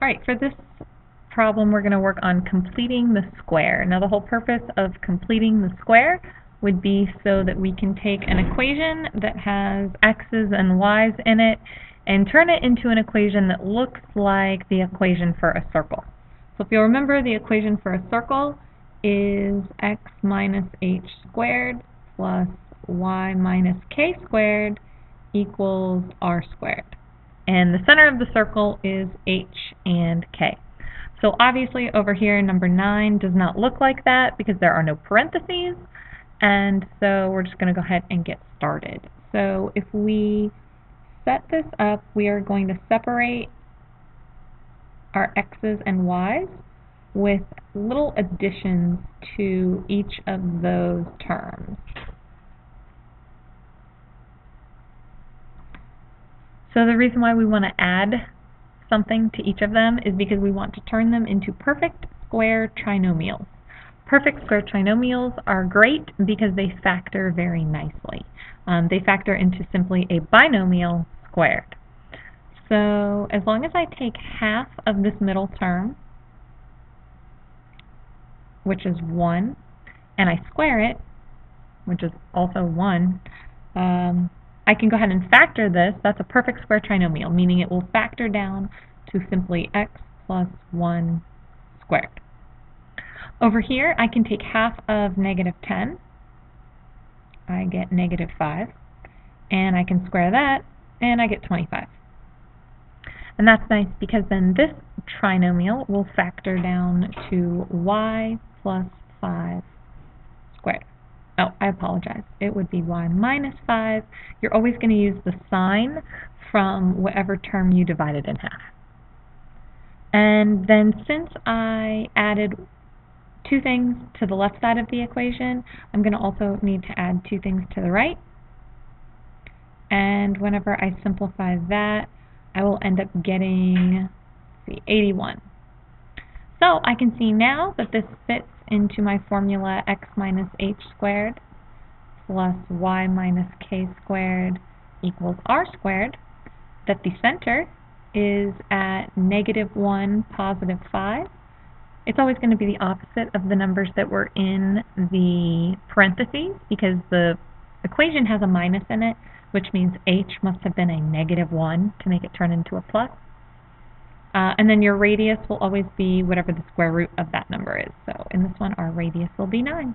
Alright, for this problem we're going to work on completing the square. Now the whole purpose of completing the square would be so that we can take an equation that has x's and y's in it and turn it into an equation that looks like the equation for a circle. So if you'll remember, the equation for a circle is x minus h squared plus y minus k squared equals r squared. And the center of the circle is h and k. So obviously over here number 9 does not look like that because there are no parentheses, and so we're just going to go ahead and get started. So if we set this up, we are going to separate our x's and y's with little additions to each of those terms. So the reason why we want to add something to each of them is because we want to turn them into perfect square trinomials. Perfect square trinomials are great because they factor very nicely. They factor into simply a binomial squared. So as long as I take half of this middle term, which is 1, and I square it, which is also 1, I can go ahead and factor this. That's a perfect square trinomial, meaning it will factor down to simply x plus 1 squared. Over here, I can take half of negative 10. I get negative 5. And I can square that, and I get 25. And that's nice because then this trinomial will factor down to y plus 5 squared. Oh, I apologize. It would be y minus 5. You're always going to use the sign from whatever term you divided in half. And then since I added 2 things to the left side of the equation, I'm going to also need to add 2 things to the right. And whenever I simplify that, I will end up getting 81. So I can see now that this fits into my formula x minus h squared plus y minus k squared equals r squared, that the center is at negative 1, positive 5. It's always going to be the opposite of the numbers that were in the parentheses because the equation has a minus in it, which means h must have been a negative 1 to make it turn into a plus. And then your radius will always be whatever the square root of that number is. So in this one, our radius will be 9.